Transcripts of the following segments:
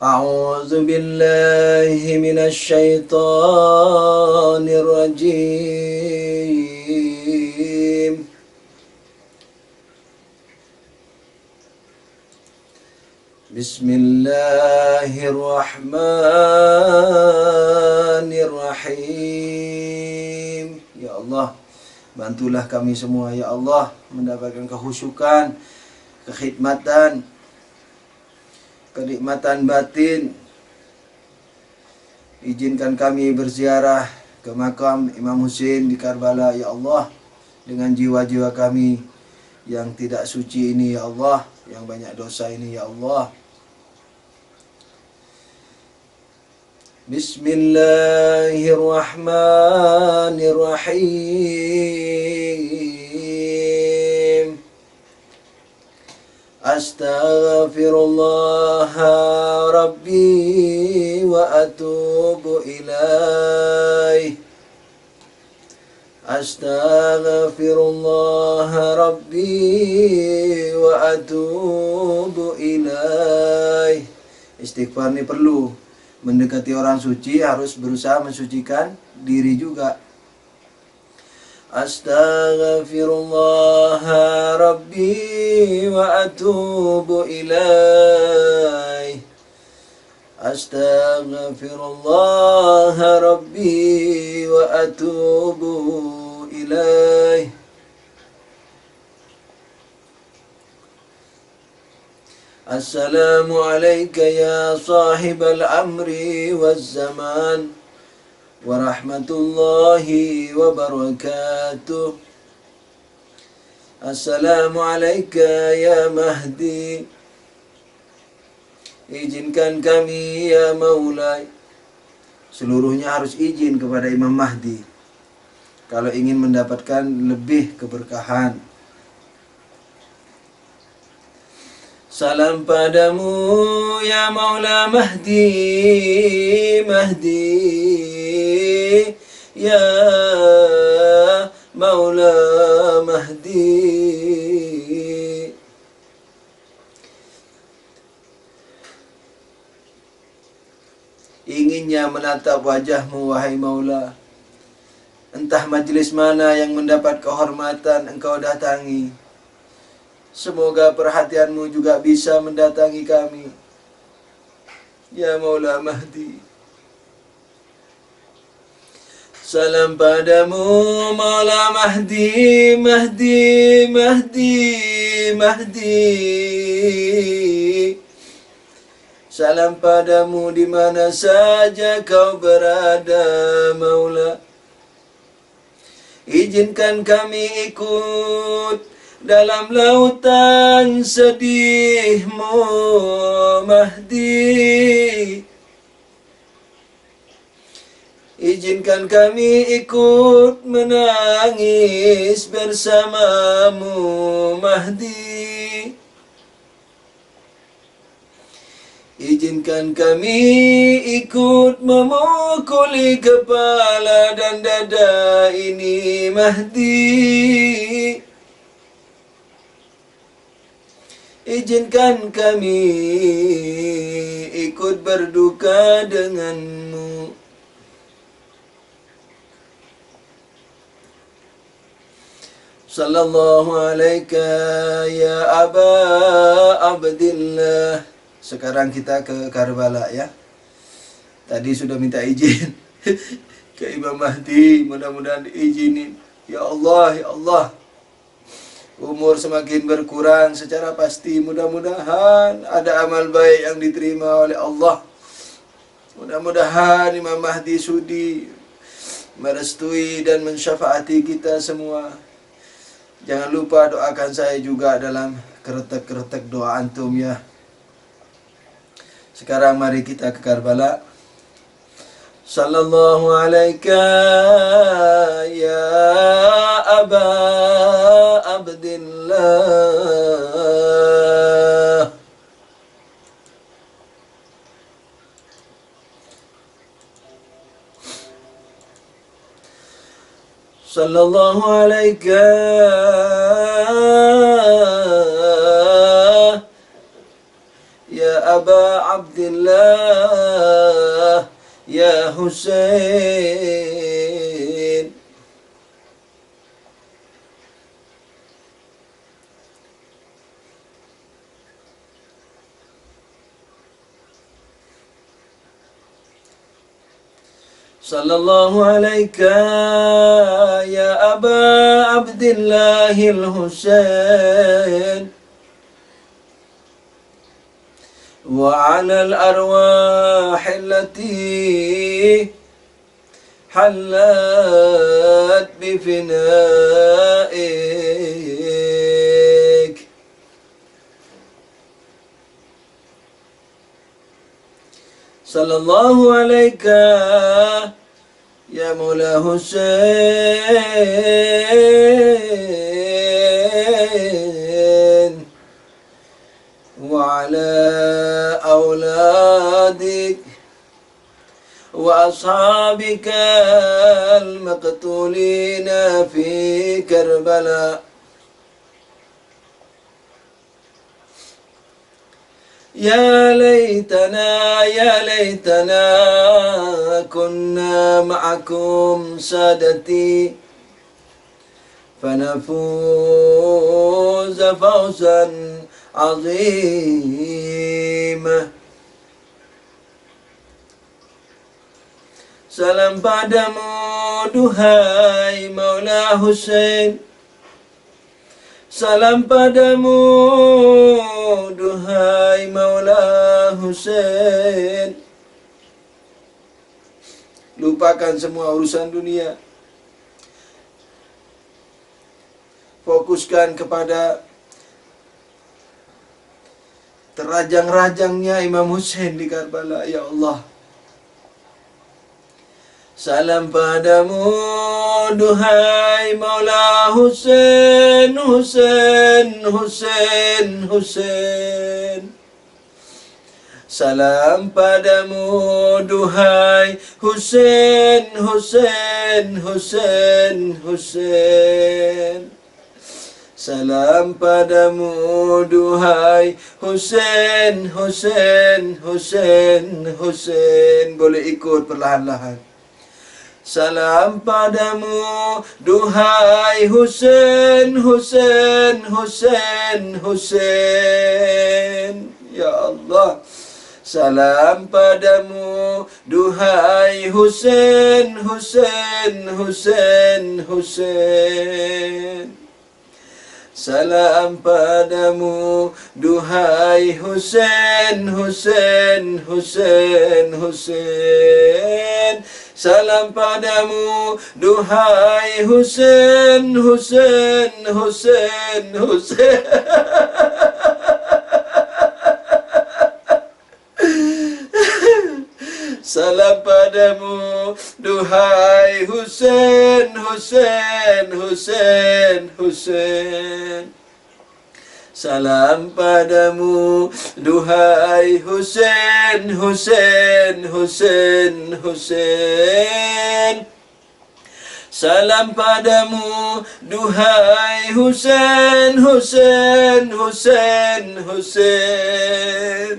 أعوذ بالله من الشيطان الرجيم بسم الله الرحمن الرحيم. Ya Allah, bantulah kami semua ya Allah mendapatkan kehusyukan, kenikmatan batin. Izinkan kami berziarah ke makam Imam Hussein di Karbala ya Allah, dengan jiwa-jiwa kami yang tidak suci ini ya Allah, yang banyak dosa ini ya Allah. Bismillahirrahmanirrahim. Astaghfirullah Rabbi wa atubu ilaih. Astaghfirullah Rabbi wa atubu ilaih. Istighfar ini perlu. Mendekati orang suci harus berusaha mensucikan diri juga. Astaghfirullah Rabbi wa atubu ilaih. Astaghfirullah Rabbi wa atubu ilaih. Assalamu alayka ya sahibal amri waz zaman wa rahmatullahi wa barakatuh. Assalamu alayka ya Mahdi. Izinkan kami ya Maulai. Seluruhnya harus izin kepada Imam Mahdi kalau ingin mendapatkan lebih keberkahan. Salam padamu ya Maula Mahdi, Mahdi, ya Maula Mahdi. Inginnya menatap wajahmu wahai Maula. Entah majlis mana yang mendapat kehormatan engkau datangi, semoga perhatianmu juga bisa mendatangi kami, ya Maula Mahdi. Salam padamu Maula Mahdi, Mahdi, Mahdi, Mahdi. Salam padamu di mana saja kau berada Maula. Izinkan kami ikut dalam lautan sedihmu Mahdi. Izinkan kami ikut menangis bersamamu Mahdi. Izinkan kami ikut memukuli kepala dan dada ini Mahdi. Izinkan kami ikut berduka denganmu. Sallallahu alaika ya Aba Abdillah. Sekarang kita ke Karbala ya. Tadi sudah minta izin ke Imam Mahdi, mudah-mudahan diizinin. Ya Allah, ya Allah. Umur semakin berkurang secara pasti, mudah-mudahan ada amal baik yang diterima oleh Allah. Mudah-mudahan Imam Mahdi sudi merestui dan mensyafaati kita semua. Jangan lupa doakan saya juga dalam keretek-keretek doa antum ya. Sekarang mari kita ke Karbala. Sallallahu alaika ya Aba Abdillah. Sallallahu alaika ya Aba Abdillah, ya Husain. Sallallahu alaika ya Aba Abdillahil Husain wa 'alal arwahillati halat bifinaik. Sallallahu alaika ya Maula Husain wa ala auladik wa ashabika al-maqtulina fi Karbala. Ya laytana kunna ma'akum sadati fanafuza fawzan azima. Salam padamu duhai Maula Husain, salam padamu duhai Maula Husain. Lupakan semua urusan dunia, fokuskan kepada terajang-rajangnya Imam Husain di Karbala. Ya Allah, salam padamu duhai Maula Husain, Husain, Husain, Husain. Salam padamu duhai Husain, Husain, Husain, Husain. Salam padamu duhai Husain, Husain, Husain, Husain. Boleh ikut perlahan-lahan. Salam padamu duhai Husain, Husain, Husain, Husain. Ya Allah, salam padamu duhai Husain, Husain, Husain, Husain. Salam padamu duhai Husain, Husain, Husain, Husain. Salam padamu duhai Husain, Husain, Husain, Husain. Salam padamu duhai Husain, Husain, Husain, Husain. Salam padamu duhai Husain, Husain, Husain, Husain. Salam padamu duhai Husain, Husain, Husain, Husain.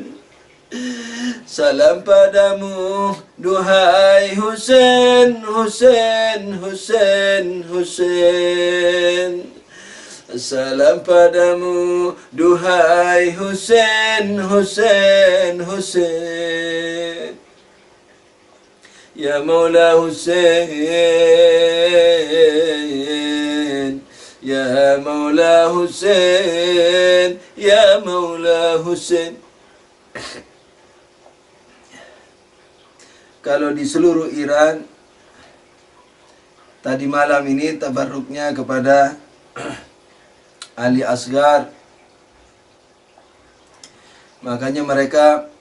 Salam padamu duhai Husain, Husain, Husain, Husain. Salam padamu duhai Husain, Husain, Husain. Ya Maula Husain, ya Maula Husain, ya Maula Husain. Kalau di seluruh Iran, tadi malam ini tabarruknya kepada Ali Asgar. Makanya mereka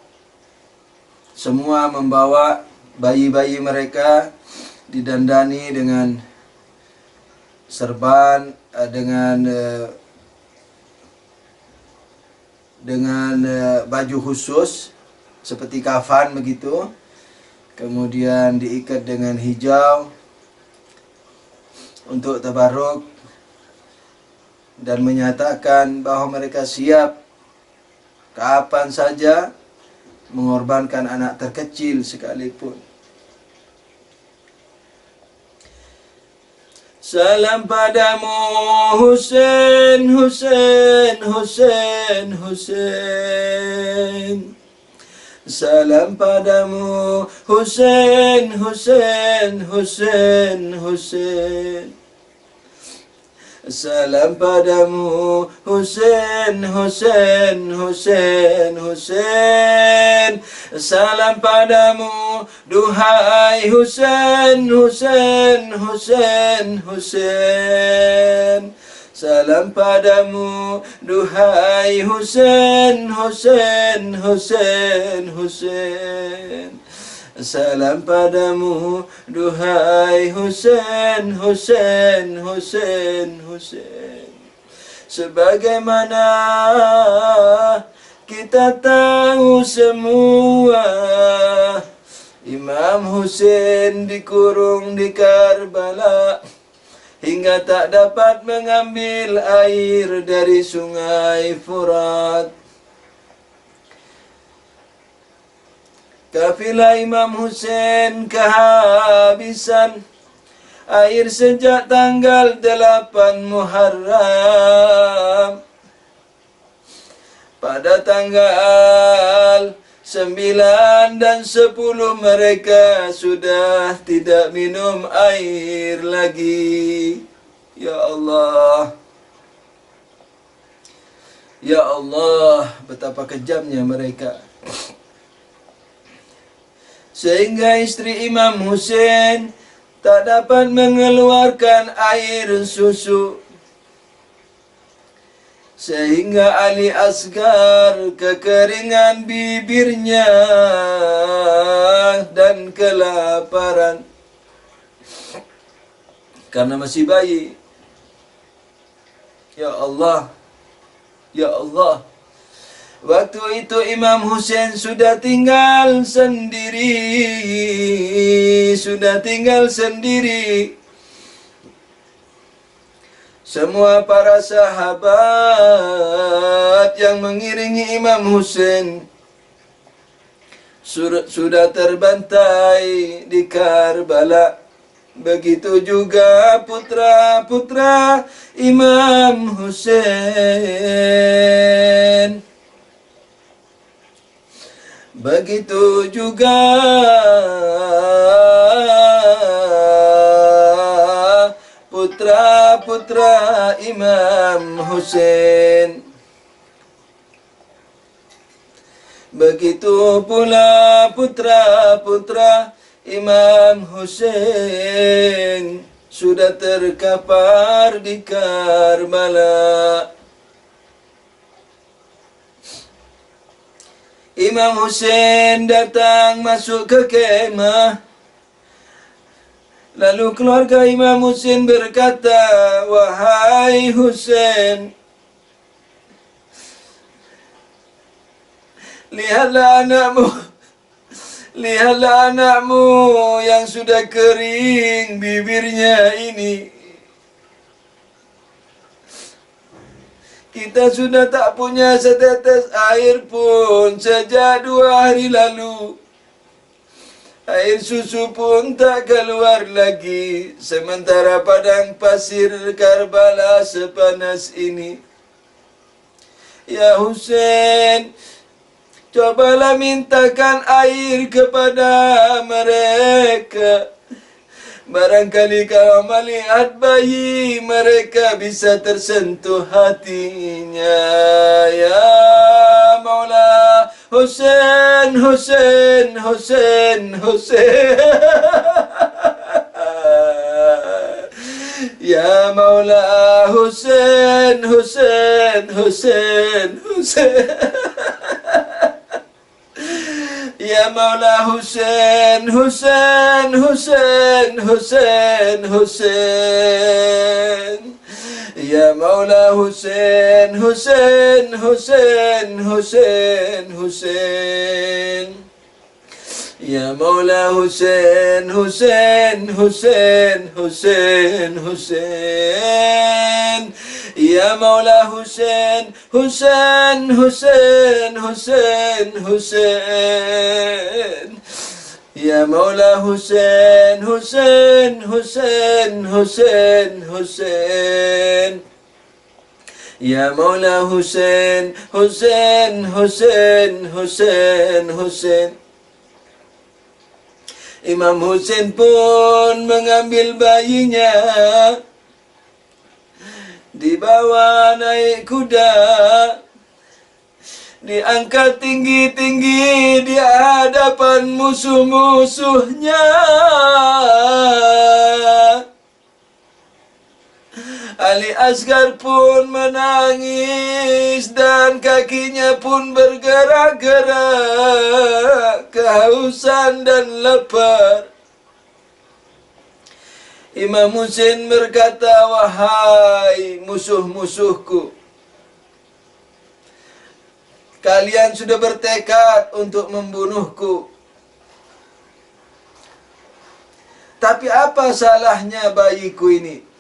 semua membawa bayi-bayi mereka didandani dengan serban, dengan baju khusus seperti kafan begitu. Kemudian diikat dengan hijau untuk tabarruk dan menyatakan bahwa mereka siap kapan saja, mengorbankan anak terkecil sekalipun. Salam padamu Husain, Husain, Husain, Husain. Salam padamu Husain, Husain, Husain, Husain. Salam padamu Husain, Husain, Husain, Husain. Salam padamu duhai Husain, Husain, Husain, Husain. Salam padamu duhai Husain, Husain, Husain, Husain. Salam padamu duhai Husain, Husain, Husain, Husain. Sebagaimana kita tahu semua, Imam Husain dikurung di Karbala hingga tak dapat mengambil air dari sungai Furat. Kafilah Imam Husain kehabisan air sejak tanggal 8 Muharram. Pada tanggal 9 dan 10 mereka sudah tidak minum air lagi. Ya Allah, ya Allah, betapa kejamnya mereka. Sehingga istri Imam Husain tak dapat mengeluarkan air susu. Sehingga Ali Asgar kekeringan bibirnya dan kelaparan karena masih bayi. Ya Allah, ya Allah. Waktu itu Imam Husain sudah tinggal sendiri. Semua para sahabat yang mengiringi Imam Husain sudah terbantai di Karbala. Begitu juga putra-putra Imam Husain. Begitu juga putra-putra Imam Husain. Begitu pula putra-putra Imam Husain sudah terkapar di Karbala. Imam Husain datang masuk ke kemah. Lalu keluarga Imam Husain berkata, "Wahai Husain, lihatlah anakmu yang sudah kering bibirnya ini. Kita sudah tak punya setetes air pun sejak 2 hari lalu. Air susu pun tak keluar lagi, sementara padang pasir Karbala sepanas ini. Ya Husain, cobalah mintakan air kepada mereka. Barangkali kalau melihat bayi mereka bisa tersentuh hatinya. Ya Maula Husain, Husain, Husain, Husain. Ya Maula Husain, Husain, Husain, Husain. Ya Maula Husain, Husain, Husain, Husain, Husain. Ya Maula Husain, Husain, Husain, Husain, Husain. Ya Maula Husain, Husain, Husain, Husain, Husain. Ya Maula Husain, Husain, Husain, Husain, Husain. Ya Maula Husain, Husain, Husain, Husain, Husain. Ya Maula Husain, Husain, Husain, Husain, Husain. Imam Husain pun mengambil bayinya, dibawa naik kuda, diangkat tinggi-tinggi di hadapan musuh-musuhnya. Ali Asgar pun menangis dan kakinya pun bergerak-gerak, kehausan dan lapar. Imam Husain berkata, wahai musuh-musuhku, kalian sudah bertekad untuk membunuhku. Tapi apa salahnya bayiku ini?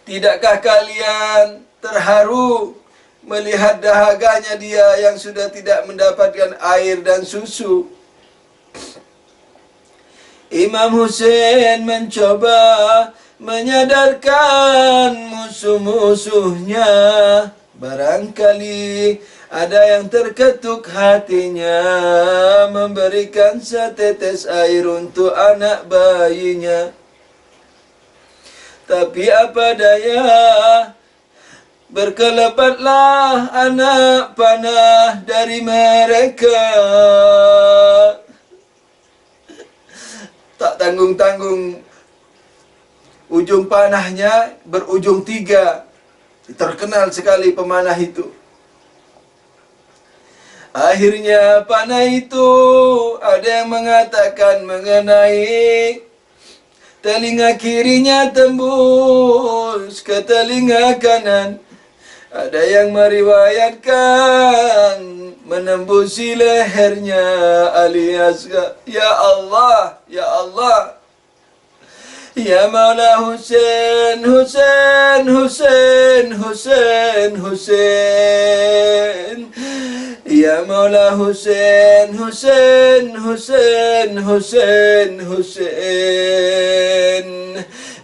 Tidakkah kalian terharu melihat dahaganya dia yang sudah tidak mendapatkan air dan susu? Imam Husain mencoba menyadarkan musuh-musuhnya. Barangkali ada yang terketuk hatinya memberikan setetes air untuk anak bayinya. Tapi apa daya, berkelebatlah anak panah dari mereka. Tak tanggung-tanggung, ujung panahnya berujung 3. Terkenal sekali pemanah itu. Akhirnya panah itu ada yang mengatakan mengenai telinga kirinya tembus ke telinga kanan. Ada yang meriwayatkan menembusi lehernya alias ya Allah, ya Allah. Ya Maula Husain, Husain, Husain, Husain, Husain. Ya Maula Husain, Husain, Husain, Husain, Husain.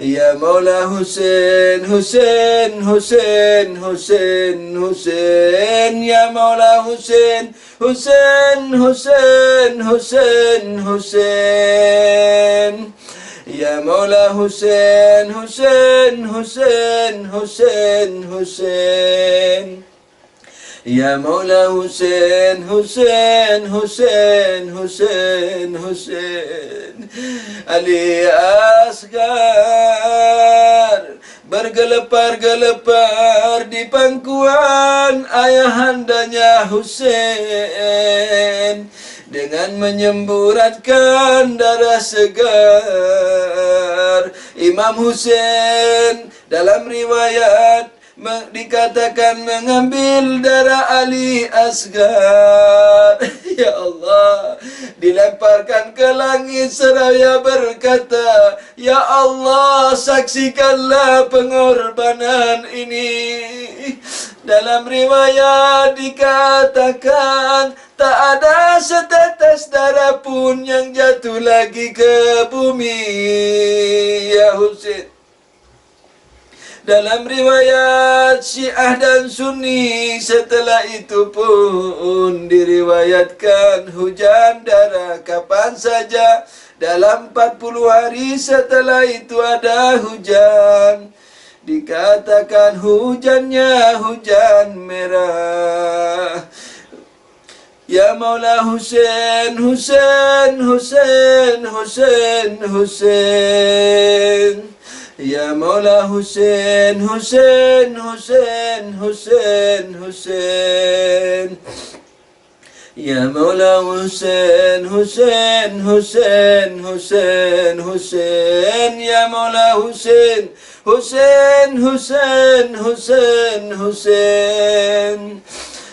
Ya Maula Husain, Husain, Husain, Husain, Husain. Ya Maula Husain, Husain, Husain, Husain, Husain. Ya Maula Husain, Husain, Husain, Husain, Husain. Ya Maula Husain, Husain, Husain, Husain, Husain. Ali Asgar bergelepar-gelepar di pangkuan ayahandanya Husain dengan menyemburatkan darah segar. Imam Husain dalam riwayat dikatakan mengambil darah Ali Asgar. Ya Allah, dilemparkan ke langit seraya berkata, ya Allah, saksikanlah pengorbanan ini. Dalam riwayat dikatakan tak ada setetes darah pun yang jatuh lagi ke bumi. Ya Husain. Dalam riwayat Syiah dan Sunni setelah itu pun diriwayatkan hujan darah kapan saja. Dalam 40 hari setelah itu ada hujan. Dikatakan hujannya hujan merah. Ya Maula Husain, Husain, Husain, Husain, Husain. Ya Maula Husain, Husain, Husain, Husain, Husain. Ya Maula Husain, Husain, Husain, Husain, Husain. Ya Maula Husain, Husain, Husain, Husain, Husain.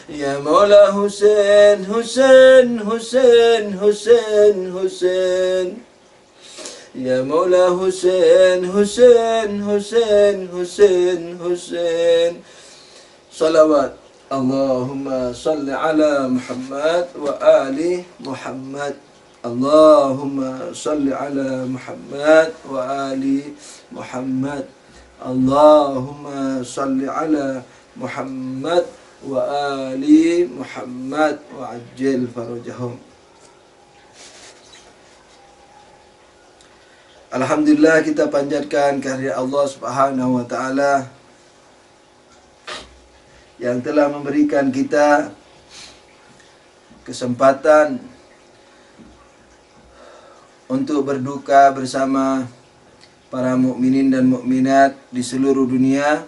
Ya Maula Husain, Husain, Husain, Husain, Husain. Ya Maula Husain, Husain, Husain, Husain, Husain. Salawat. Allahumma salli ala Muhammad wa ali Muhammad. Allahumma salli ala Muhammad wa ali Muhammad. Allahumma salli ala Muhammad wa ali Muhammad wa ajil farajahum. Alhamdulillah, kita panjatkan kehadirat Allah Subhanahu wa taala yang telah memberikan kita kesempatan untuk berduka bersama para mukminin dan mukminat di seluruh dunia,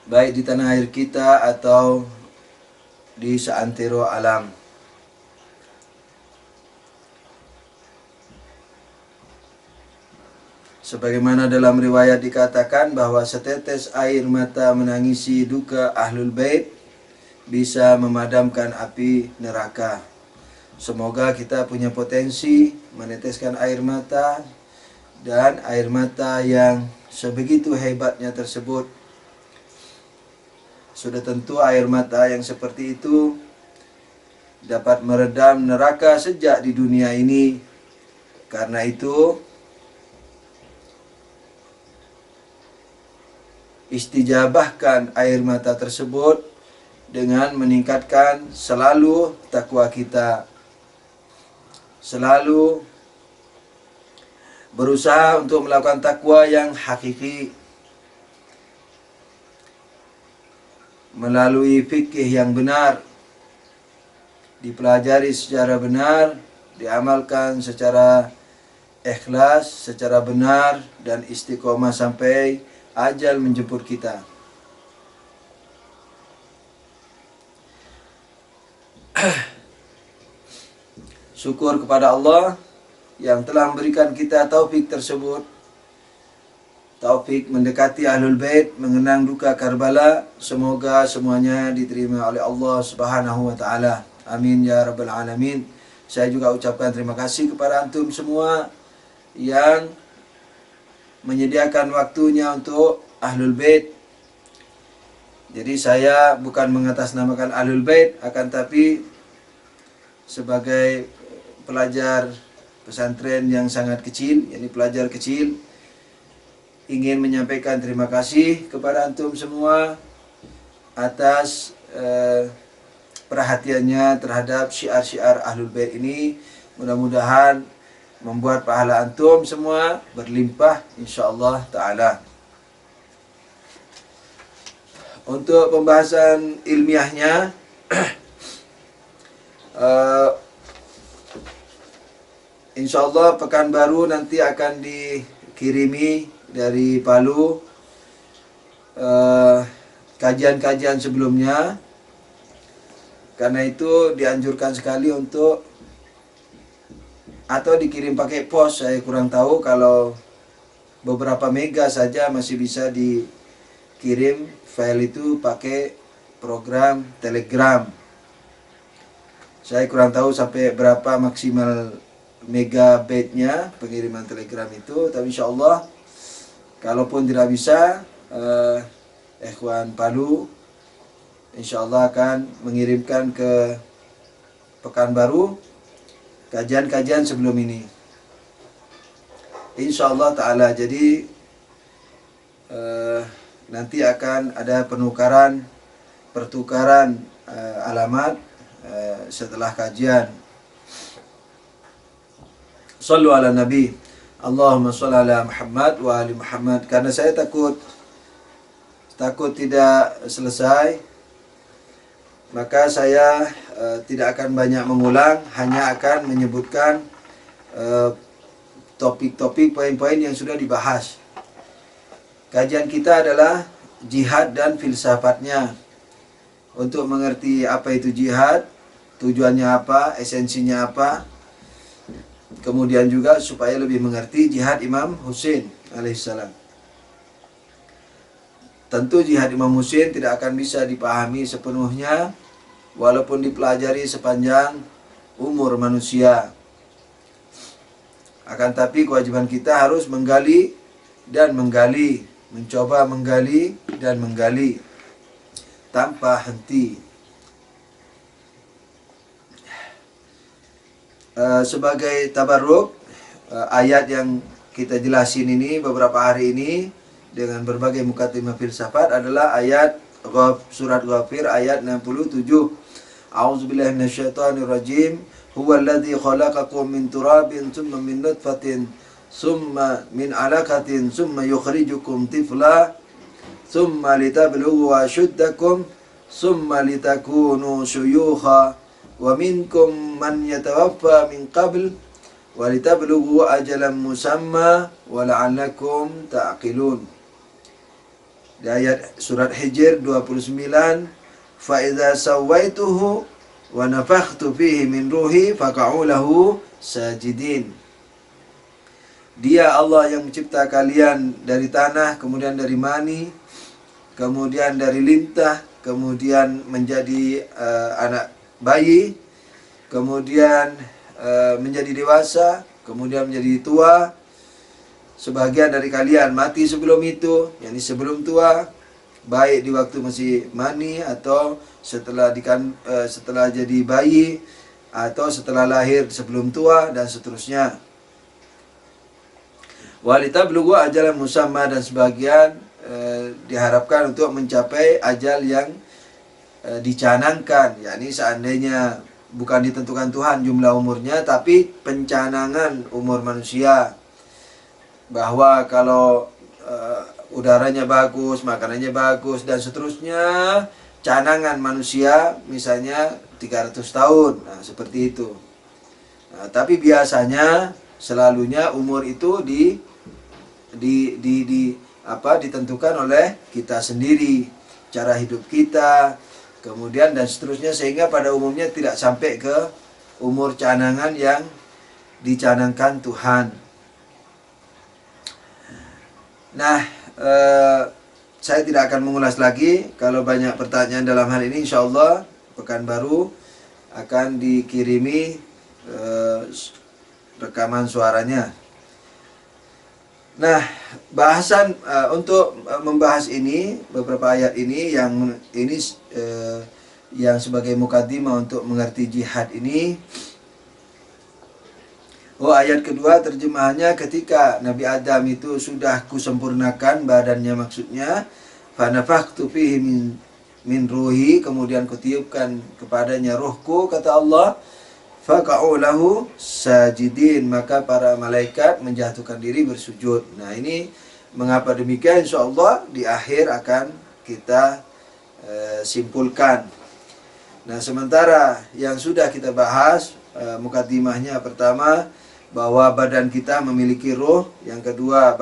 baik di tanah air kita atau di seantero alam. Sebagaimana dalam riwayat dikatakan bahwa setetes air mata menangisi duka Ahlul Bait bisa memadamkan api neraka. Semoga kita punya potensi meneteskan air mata, dan air mata yang sebegitu hebatnya tersebut. Sudah tentu air mata yang seperti itu dapat meredam neraka sejak di dunia ini. Karena itu istijabahkan air mata tersebut dengan meningkatkan selalu takwa kita, selalu berusaha untuk melakukan takwa yang hakiki melalui fikih yang benar, dipelajari secara benar, diamalkan secara ikhlas, secara benar, dan istiqomah sampai ajal menjemput kita. Syukur kepada Allah yang telah memberikan kita taufik tersebut, taufik mendekati Ahlul Bait, mengenang duka Karbala. Semoga semuanya diterima oleh Allah Subhanahu wa taala. Amin ya rabbal alamin. Saya juga ucapkan terima kasih kepada antum semua yang menyediakan waktunya untuk Ahlul Bait. Jadi saya bukan mengatasnamakan Ahlul Bait, akan tapi sebagai pelajar pesantren yang sangat kecil, yakni pelajar kecil, ingin menyampaikan terima kasih kepada antum semua atas perhatiannya terhadap syiar-syiar Ahlul Bait ini. Mudah-mudahan membuat pahala antum semua berlimpah insyaallah taala. Untuk pembahasan ilmiahnya insyaallah pekan baru nanti akan dikirimi dari Palu kajian-kajian sebelumnya. Karena itu dianjurkan sekali untuk atau dikirim pakai pos. Saya kurang tahu, kalau beberapa mega saja masih bisa dikirim file itu pakai program Telegram. Saya kurang tahu sampai berapa maksimal megabyte-nya pengiriman Telegram itu, tapi insyaallah kalaupun tidak bisa, Ikhwan Palu insyaallah akan mengirimkan ke Pekanbaru kajian-kajian sebelum ini insyaallah taala. Jadi nanti akan ada pertukaran alamat setelah kajian. Sallu ala Nabi. Allahumma shalli ala Muhammad wa ali Muhammad. Karena saya takut tidak selesai, maka saya tidak akan banyak mengulang, hanya akan menyebutkan topik-topik, poin-poin yang sudah dibahas. Kajian kita adalah jihad dan filsafatnya. Untuk mengerti apa itu jihad, tujuannya apa, esensinya apa, kemudian juga supaya lebih mengerti jihad Imam Husain alaihissalam. Tentu jihad Imam Husain tidak akan bisa dipahami sepenuhnya walaupun dipelajari sepanjang umur manusia. Akan tapi kewajiban kita harus menggali dan menggali, mencoba menggali dan menggali tanpa henti. Sebagai tabarruk, ayat yang kita jelasin ini beberapa hari ini dengan berbagai mukaddimah filsafat adalah ayat surat Ghafir ayat 67. A'udzubillahi minasyaitonirrajim. Huwallazi khalaqakum min turabin tsumma min nutfatin tsumma min 'alaqatin tsumma yukhrijukum tifla tsumma litablughu ashuddakum tsumma litakunu syuyukha wa minkum man yatawaffa min qabl wa litablughu ajalan musamma wa la'allakum ta'qilun. Di ayat surat Hijr 29, fa idza sawaituhu wa nafakhtu fihi min ruhi faqa'u lahu sajidin. Dia Allah yang mencipta kalian dari tanah, kemudian dari mani, kemudian dari lintah, kemudian menjadi anak bayi, kemudian menjadi dewasa, kemudian menjadi tua. Sebagian dari kalian mati sebelum itu, yakni sebelum tua, baik di waktu masih mani atau setelah jadi bayi atau setelah lahir sebelum tua dan seterusnya. Walitablughu ajalan musamma, dan sebagian diharapkan untuk mencapai ajal yang dicanangkan, yakni seandainya bukan ditentukan Tuhan jumlah umurnya, tapi pencanangan umur manusia, bahwa kalau udaranya bagus, makanannya bagus dan seterusnya, canangan manusia misalnya 300 tahun, nah seperti itu. Nah, tapi biasanya selalunya umur itu ditentukan oleh kita sendiri, cara hidup kita, kemudian dan seterusnya, sehingga pada umumnya tidak sampai ke umur canangan yang dicanangkan Tuhan. Nah, saya tidak akan mengulas lagi. Kalau banyak pertanyaan dalam hal ini, insya Allah pekan baru akan dikirimi rekaman suaranya. Nah, bahasan untuk membahas ini, beberapa ayat ini yang sebagai mukaddimah untuk mengerti jihad ini. Ayat kedua terjemahannya, ketika Nabi Adam itu sudah kusempurnakan badannya, maksudnya fanafakhtu fihi min ruhi, kemudian kutiupkan kepadanya ruhku, kata Allah, faqa'u lahu sajidin, maka para malaikat menjatuhkan diri bersujud. Nah, ini mengapa demikian, insyaallah di akhir akan kita simpulkan. Nah, sementara yang sudah kita bahas mukaddimahnya, pertama bahwa badan kita memiliki ruh, yang kedua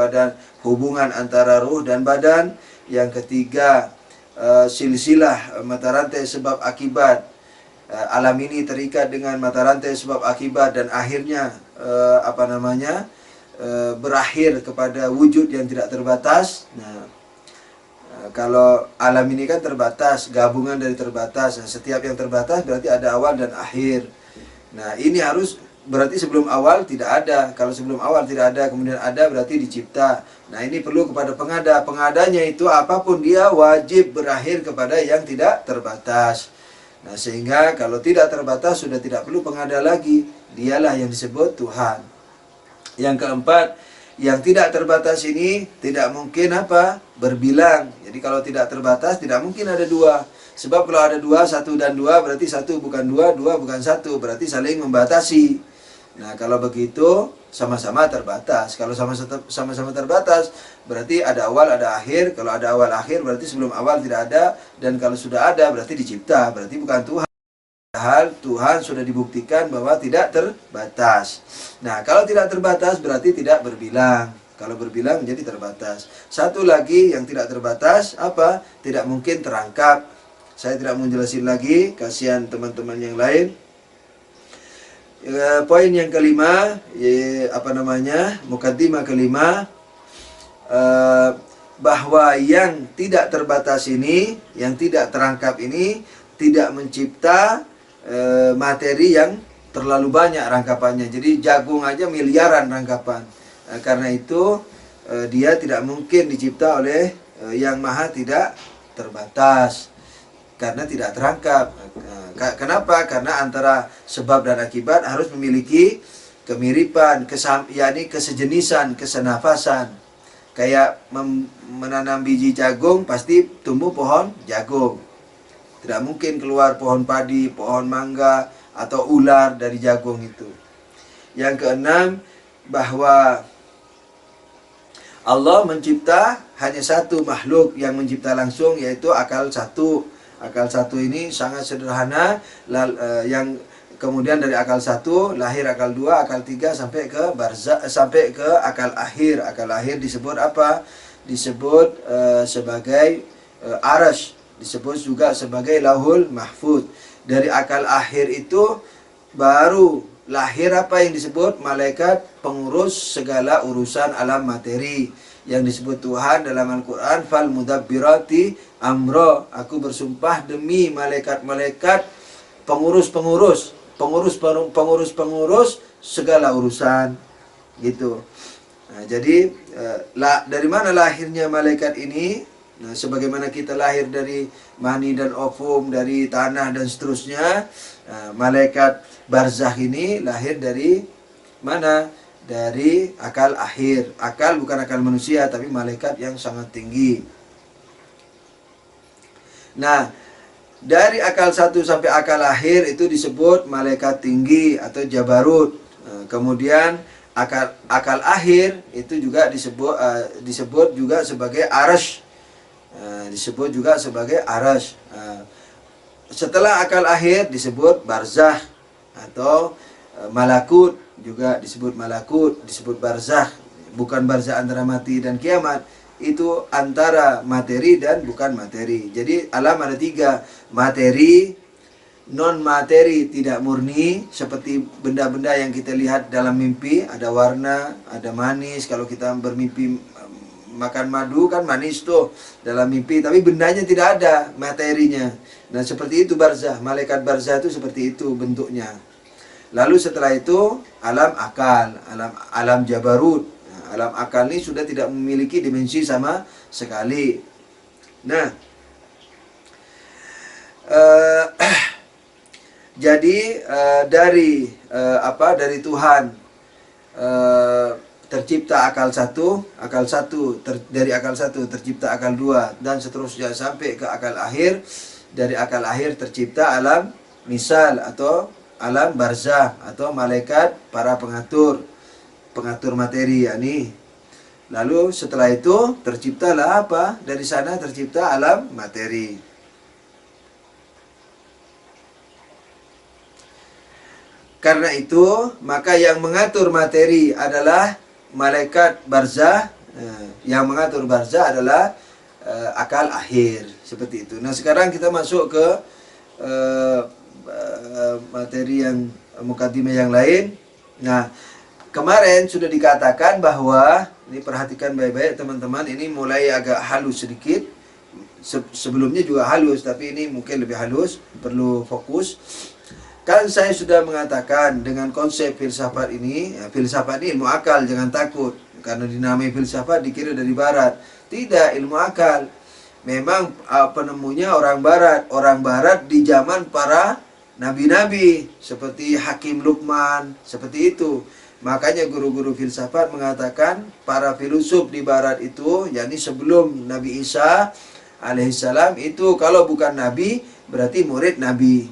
hubungan antara ruh dan badan, yang ketiga silsilah mata rantai sebab akibat, alam ini terikat dengan mata rantai sebab akibat, dan akhirnya berakhir kepada wujud yang tidak terbatas. Nah, kalau alam ini kan terbatas, gabungan dari terbatas. Nah, setiap yang terbatas berarti ada awal dan akhir. Nah, ini harus berarti sebelum awal tidak ada. Kalau sebelum awal tidak ada, kemudian ada, berarti dicipta. Nah, ini perlu kepada pengada. Pengadanya itu apapun dia wajib berakhir kepada yang tidak terbatas. Nah, sehingga kalau tidak terbatas sudah tidak perlu pengada lagi. Dialah yang disebut Tuhan. Yang keempat, yang tidak terbatas ini tidak mungkin berbilang. Jadi kalau tidak terbatas tidak mungkin ada dua. Sebab kalau ada dua, satu dan dua, berarti satu bukan dua, dua bukan satu, berarti saling membatasi. Nah, kalau begitu sama-sama terbatas. Kalau sama-sama terbatas, berarti ada awal, ada akhir. Kalau ada awal, akhir, berarti sebelum awal tidak ada. Dan kalau sudah ada, berarti dicipta, berarti bukan Tuhan. Padahal Tuhan sudah dibuktikan bahwa tidak terbatas. Nah, kalau tidak terbatas berarti tidak berbilang. Kalau berbilang menjadi terbatas. Satu lagi yang tidak terbatas, tidak mungkin terangkap. Saya tidak mau jelasin lagi, kasihan teman-teman yang lain. Poin yang kelima, mukaddimah kelima, bahwa yang tidak terbatas ini, yang tidak terangkap ini, tidak mencipta materi yang terlalu banyak rangkapannya. Jadi jagung aja miliaran rangkapan. Karena itu dia tidak mungkin dicipta oleh yang maha tidak terbatas, karena tidak terangkap. Kenapa? Karena antara sebab dan akibat harus memiliki kemiripan, yakni kesejenisan, kesenafasan. Kayak menanam biji jagung, pasti tumbuh pohon jagung. Tidak mungkin keluar pohon padi, pohon mangga, atau ular dari jagung itu. Yang keenam, bahwa Allah mencipta hanya satu makhluk yang mencipta langsung, yaitu akal satu. Akal satu ini sangat sederhana, yang kemudian dari akal satu lahir akal dua, akal tiga, sampai ke sampai ke akal akhir. Akal akhir disebut apa? Disebut sebagai arash, disebut juga sebagai lauhul mahfuz. Dari akal akhir itu baru lahir apa yang disebut malaikat pengurus segala urusan alam materi, yang disebut Tuhan dalam Al-Quran, fal mudabbirati amro, aku bersumpah demi malaikat-malaikat pengurus segala urusan, gitu. Nah, jadi dari mana lahirnya malaikat ini? Nah, sebagaimana kita lahir dari mani dan ovum, dari tanah dan seterusnya, malaikat barzakh ini lahir dari mana? Dari akal akhir. Akal bukan akal manusia, tapi malaikat yang sangat tinggi. Nah, dari akal satu sampai akal akhir itu disebut malaikat tinggi atau jabarut. Kemudian akal akhir itu juga disebut juga sebagai arash. Disebut juga sebagai arash. Setelah akal akhir disebut barzakh atau malakut, juga disebut malakut, disebut barzakh. Bukan barzakh antara mati dan kiamat, itu antara materi dan bukan materi. Jadi alam ada tiga: materi, non materi tidak murni, seperti benda-benda yang kita lihat dalam mimpi, ada warna, ada manis. Kalau kita bermimpi makan madu kan manis tuh dalam mimpi, tapi bendanya tidak ada, materinya. Nah, seperti itu barzakh. Malaikat barzakh itu seperti itu bentuknya. Lalu setelah itu alam akal, alam jabarut. Nah, alam akal ini sudah tidak memiliki dimensi sama sekali. Nah, jadi dari Tuhan tercipta akal satu, dari akal satu tercipta akal dua, dan seterusnya sampai ke akal akhir. Dari akal akhir tercipta alam misal atau alam barzakh atau malaikat para pengatur materi, yakni. Lalu setelah itu terciptalah apa? Dari sana tercipta alam materi. Karena itu, maka yang mengatur materi adalah malaikat barzakh. Yang mengatur barzakh adalah akal akhir, seperti itu. Nah, sekarang kita masuk ke materi yang mukaddimah yang lain. Nah, kemarin sudah dikatakan bahwa, ini perhatikan baik-baik teman-teman, ini mulai agak halus sedikit. Sebelumnya juga halus, tapi ini mungkin lebih halus, perlu fokus. Kan saya sudah mengatakan dengan konsep filsafat ini, filsafat ini ilmu akal, jangan takut. Karena dinamai filsafat dikira dari barat. Tidak, ilmu akal. Memang penemunya orang barat. Orang barat di zaman para nabi-nabi, seperti Hakim Luqman, seperti itu. Makanya guru-guru filsafat mengatakan para filosof di barat itu, yakni sebelum Nabi Isa alaihissalam, itu kalau bukan nabi berarti murid nabi.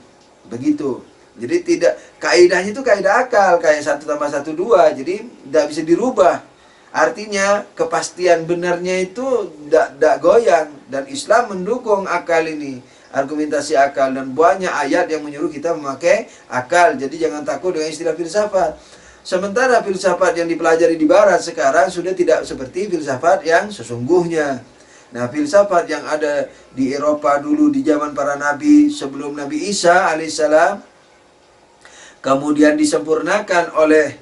Begitu. Jadi tidak, kaidahnya itu kaidah akal, kayak 1 tambah 1 2, jadi tidak bisa dirubah. Artinya kepastian benarnya itu tidak goyang, dan Islam mendukung akal ini, argumentasi akal, dan banyak ayat yang menyuruh kita memakai akal. Jadi jangan takut dengan istilah filsafat. Sementara filsafat yang dipelajari di barat sekarang sudah tidak seperti filsafat yang sesungguhnya. Nah, filsafat yang ada di Eropa dulu di zaman para nabi sebelum Nabi Isa alaihissalam, kemudian disempurnakan oleh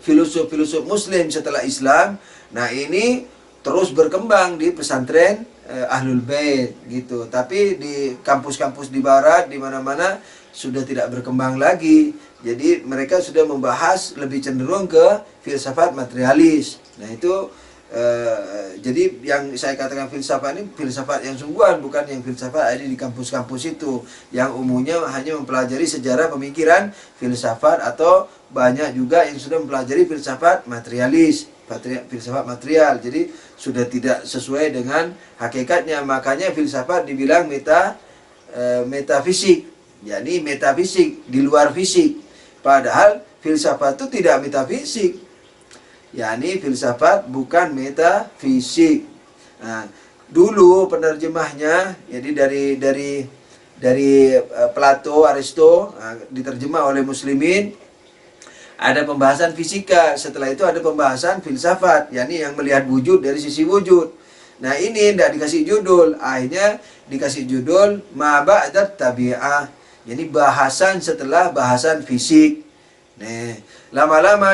filosof-filosof muslim setelah Islam. Nah, ini terus berkembang di pesantren Ahlul Bait gitu. Tapi di kampus-kampus di barat di mana-mana sudah tidak berkembang lagi. Jadi mereka sudah membahas lebih cenderung ke filsafat materialis. Nah itu jadi yang saya katakan filsafat ini filsafat yang sungguhan, bukan yang filsafat ada di kampus-kampus itu yang umumnya hanya mempelajari sejarah pemikiran filsafat, atau banyak juga yang sudah mempelajari filsafat materialis, filsafat material. Jadi sudah tidak sesuai dengan hakikatnya. Makanya filsafat dibilang metafisik, yakni metafisik di luar fisik. Padahal filsafat itu tidak metafisik, yakni filsafat bukan metafisik. Nah, dulu penerjemahnya, jadi dari Plato, Aristo, diterjemah oleh Muslimin, ada pembahasan fisika. Setelah itu ada pembahasan filsafat, yakni yang melihat wujud dari sisi wujud. Nah ini tidak dikasih judul, akhirnya dikasih judul ma ba'dat tabi'ah, jadi bahasan setelah bahasan fisik. Nah, lama-lama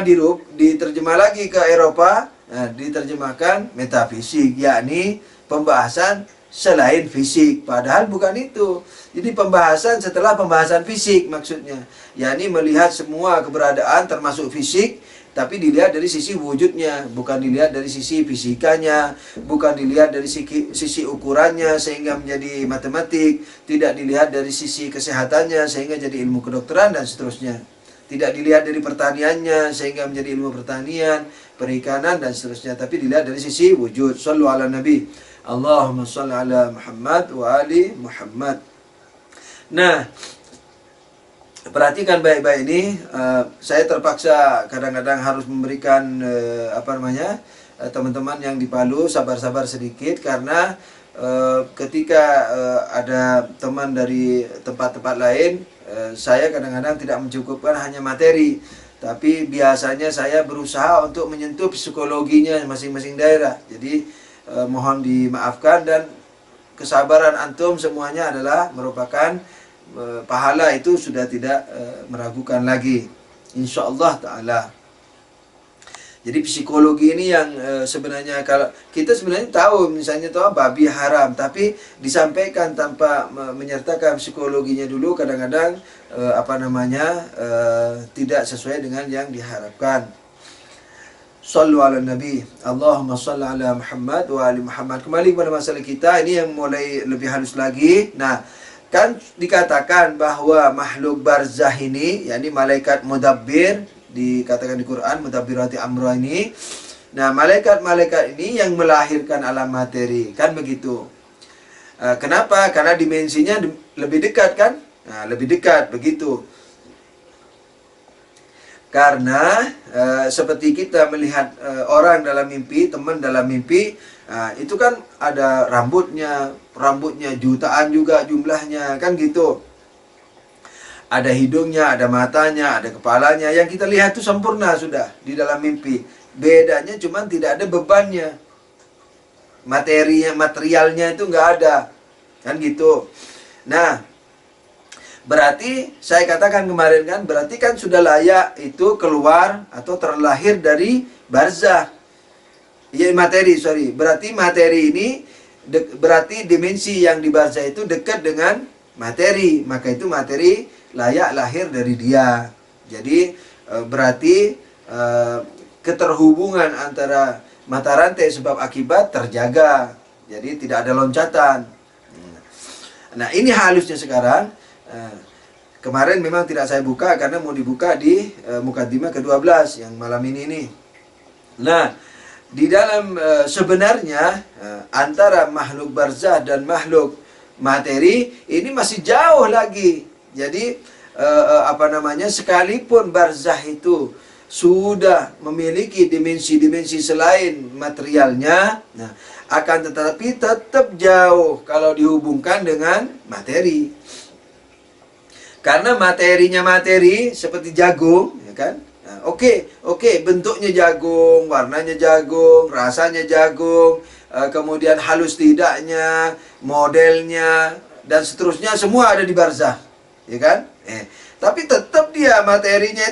diterjemah lagi ke Eropa, diterjemahkan metafisik, yakni pembahasan selain fisik. Padahal bukan itu. Jadi pembahasan setelah pembahasan fisik maksudnya, yakni melihat semua keberadaan termasuk fisik, tapi dilihat dari sisi wujudnya, bukan dilihat dari sisi fisikanya, bukan dilihat dari sisi ukurannya sehingga menjadi matematik, tidak dilihat dari sisi kesehatannya sehingga jadi ilmu kedokteran dan seterusnya. Tidak dilihat dari pertaniannya sehingga menjadi ilmu pertanian, perikanan dan seterusnya, tapi dilihat dari sisi wujud. Shallu ala Nabi. Allahumma shalli ala Muhammad wa ali Muhammad. Nah, perhatikan baik-baik ini. Saya terpaksa kadang-kadang harus memberikan teman-teman yang di Palu sabar-sabar sedikit, karena ketika ada teman dari tempat-tempat lain, saya kadang-kadang tidak mencukupkan hanya materi, tapi biasanya saya berusaha untuk menyentuh psikologinya masing-masing daerah. Jadi mohon dimaafkan, dan kesabaran antum semuanya adalah merupakan pahala itu sudah tidak meragukan lagi, insyaallah ta'ala. Jadi psikologi ini yang sebenarnya, kalau kita sebenarnya tahu misalnya babi haram, tapi disampaikan tanpa menyertakan psikologinya dulu, kadang-kadang tidak sesuai dengan yang diharapkan. Sallu ala Nabi. Allahumma salli ala Muhammad wa ali Muhammad. Kembali kepada masalah kita ini yang mulai lebih halus lagi. Nah, kan dikatakan bahwa makhluk barzah ini, yakni malaikat mudabbir, dikatakan di Quran mudabbirati amra ini. Nah, malaikat-malaikat ini yang melahirkan alam materi, kan begitu. Kenapa? Karena dimensinya lebih dekat, kan? Nah, lebih dekat begitu. Karena seperti kita melihat orang dalam mimpi, teman dalam mimpi, itu kan ada rambutnya jutaan juga jumlahnya, kan gitu. Ada hidungnya, ada matanya, ada kepalanya. Yang kita lihat itu sempurna sudah di dalam mimpi. Bedanya cuma tidak ada bebannya. Materialnya itu nggak ada, kan gitu. Nah, berarti saya katakan kemarin kan, berarti kan sudah layak itu keluar atau terlahir dari barzah. Ya berarti materi ini berarti dimensi yang di barzah itu dekat dengan materi, maka itu materi layak lahir dari dia. Jadi berarti keterhubungan antara mata rantai sebab akibat terjaga. Jadi tidak ada loncatan. Nah, ini halusnya sekarang. Kemarin memang tidak saya buka karena mau dibuka di Mukaddimah ke-12 yang malam ini. Nah, di dalam sebenarnya antara makhluk barzah dan makhluk materi ini masih jauh lagi. Jadi sekalipun barzah itu sudah memiliki dimensi-dimensi selain materialnya, nah, akan tetapi tetap jauh kalau dihubungkan dengan materi. Karena materinya materi seperti jagung, ya kan? Nah, oke, bentuknya jagung, warnanya jagung, rasanya jagung, kemudian halus tidaknya, modelnya, dan seterusnya semua ada di barzah, ya kan? Tapi tetap dia materinya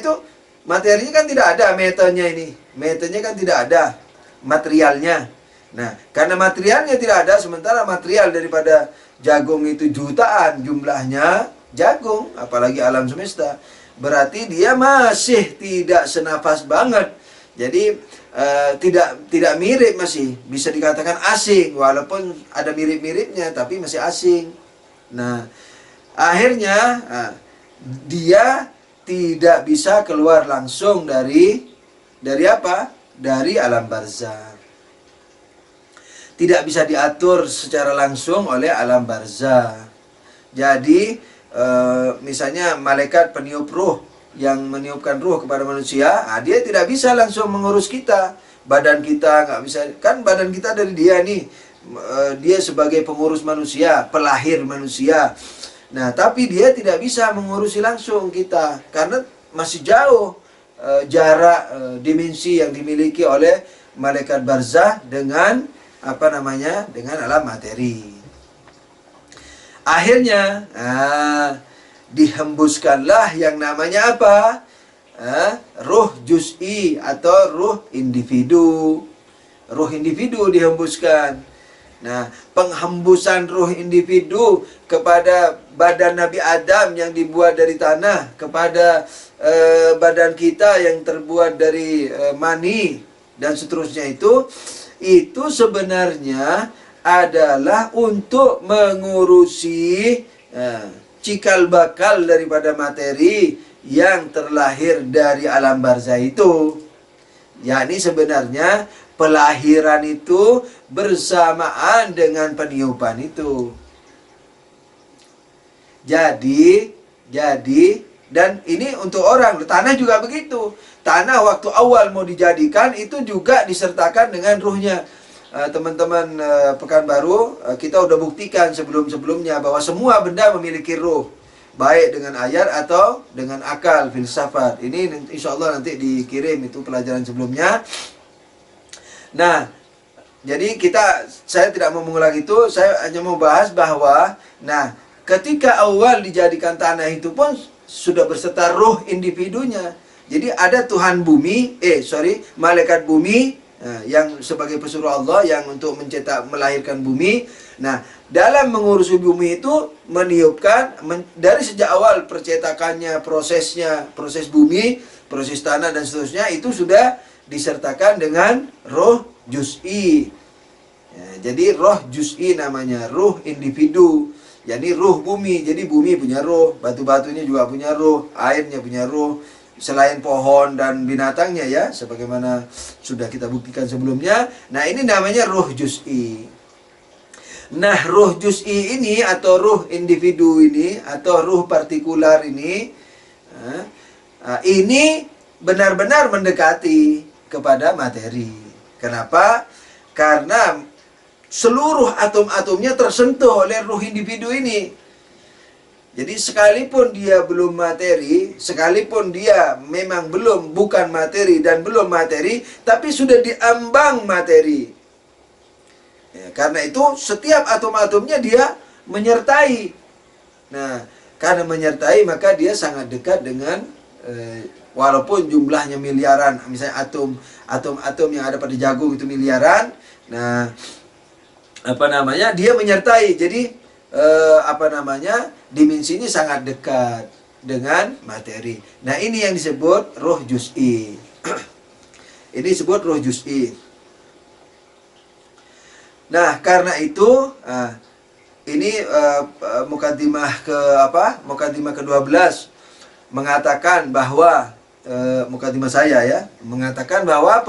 kan tidak ada metanya ini, metanya kan tidak ada materialnya. Nah, karena materialnya tidak ada, sementara material daripada jagung itu jutaan jumlahnya jagung, apalagi alam semesta, berarti dia masih tidak senafas banget. Jadi tidak mirip, masih bisa dikatakan asing, walaupun ada mirip-miripnya tapi masih asing. Nah, akhirnya dia tidak bisa keluar langsung dari apa? Dari alam barzakh. Tidak bisa diatur secara langsung oleh alam barzakh. Jadi misalnya malaikat peniup ruh yang meniupkan ruh kepada manusia, dia tidak bisa langsung mengurus kita. Badan kita nggak bisa, kan badan kita dari dia nih, dia sebagai pengurus manusia, pelahir manusia. Nah, tapi dia tidak bisa mengurusi langsung kita karena masih jauh jarak dimensi yang dimiliki oleh malaikat barzakh dengan dengan alam materi. Akhirnya dihembuskanlah yang namanya apa? Ruh juz'i atau ruh individu. Ruh individu dihembuskan. Nah, penghembusan ruh individu kepada badan Nabi Adam yang dibuat dari tanah, kepada badan kita yang terbuat dari mani dan seterusnya, itu sebenarnya adalah untuk mengurusi cikal bakal daripada materi yang terlahir dari alam barzakh itu. Yakni sebenarnya pelahiran itu bersamaan dengan peniupan itu. Jadi dan ini untuk orang, tanah juga begitu. Tanah waktu awal mau dijadikan itu juga disertakan dengan ruhnya. Teman-teman Pekanbaru, kita udah buktikan sebelum-sebelumnya bahwa semua benda memiliki ruh, baik dengan ayat atau dengan akal, filsafat. Ini insya Allah nanti dikirim itu pelajaran sebelumnya. Nah, jadi saya tidak mau mengulang itu, saya hanya mau bahas bahwa, nah, ketika awal dijadikan tanah itu pun sudah berserta ruh individunya. Jadi ada Tuhan bumi, malaikat bumi, yang sebagai pesuruh Allah yang untuk melahirkan bumi. Nah, dalam mengurusi bumi itu meniupkan dari sejak awal percetakannya, proses bumi, proses tanah dan seterusnya, itu sudah disertakan dengan roh juz'i. Jadi roh juz'i namanya, roh individu. Jadi ruh bumi, jadi bumi punya ruh, batu-batunya juga punya ruh, airnya punya ruh, selain pohon dan binatangnya ya, sebagaimana sudah kita buktikan sebelumnya. Nah, ini namanya ruh juz'i. Nah, ruh juz'i ini atau ruh individu ini atau ruh partikular ini benar-benar mendekati kepada materi. Kenapa? Karena seluruh atom-atomnya tersentuh oleh ruh individu ini. Jadi sekalipun dia belum materi, sekalipun dia memang bukan materi dan belum materi, tapi sudah diambang materi. Ya, karena itu setiap atom-atomnya dia menyertai. Nah, karena menyertai maka dia sangat dekat dengan walaupun jumlahnya miliaran, misalnya atom-atom yang ada pada jagung itu miliaran. Nah, dia menyertai. Jadi dimensinya sangat dekat dengan materi. Nah, ini yang disebut ruh juz'i. Ini disebut ruh juz'i. Nah, karena itu ini mukadimah mukadimah ke-12 mengatakan bahwa mukadimah saya ya, mengatakan bahwa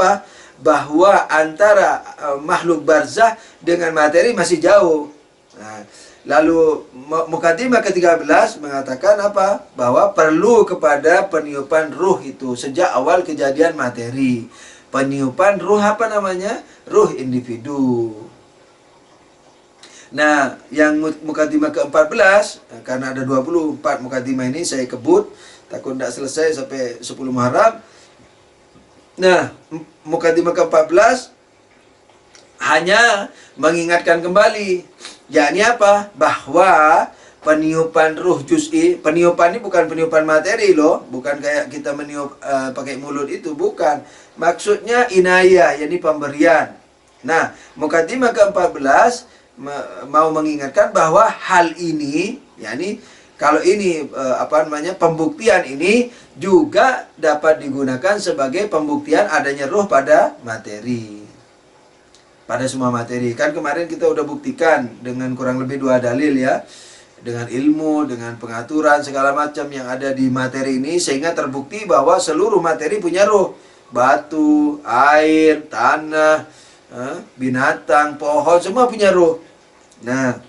bahwa antara makhluk barzakh dengan materi masih jauh. Nah, lalu mukadimah ke-13 mengatakan bahwa perlu kepada peniupan ruh itu sejak awal kejadian materi. Peniupan ruh ruh individu. Nah, yang mukadimah ke-14, karena ada 24 mukadimah ini saya kebut, takut tidak selesai sampai 10 Muharram. Nah, mukadimah ke-14 hanya mengingatkan kembali, yakni bahwa peniupan ruh juz'i, peniupan ini bukan peniupan materi loh, bukan kayak kita meniup pakai mulut itu, bukan. Maksudnya inayah, yakni pemberian. Nah, mukaddimah ke-14 mau mengingatkan bahwa hal ini, yakni kalau ini pembuktian ini juga dapat digunakan sebagai pembuktian adanya ruh pada materi. Pada semua materi. Kan kemarin kita udah buktikan dengan kurang lebih 2 dalil ya. Dengan ilmu, dengan pengaturan segala macam yang ada di materi ini, sehingga terbukti bahwa seluruh materi punya ruh. Batu, air, tanah, binatang, pohon, semua punya ruh. Nah,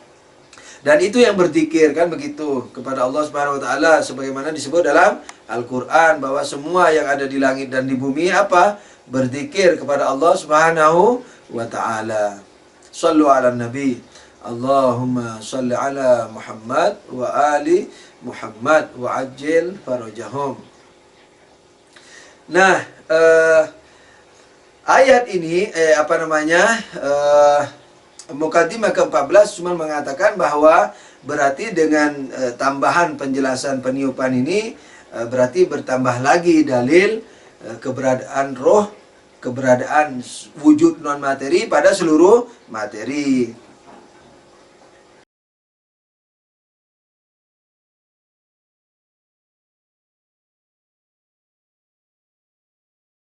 dan itu yang berzikir kan begitu kepada Allah Subhanahu wa taala, sebagaimana disebut dalam Al-Qur'an bahwa semua yang ada di langit dan di bumi apa? Berzikir kepada Allah Subhanahu wa taala. Shallu ala nabi. Allahumma shalli ala Muhammad wa ali Muhammad wa ajil farajahum. Nah, ayat ini mukaddimah ke-14 cuma mengatakan bahwa berarti dengan tambahan penjelasan peniupan ini berarti bertambah lagi dalil keberadaan roh, keberadaan wujud non materi pada seluruh materi.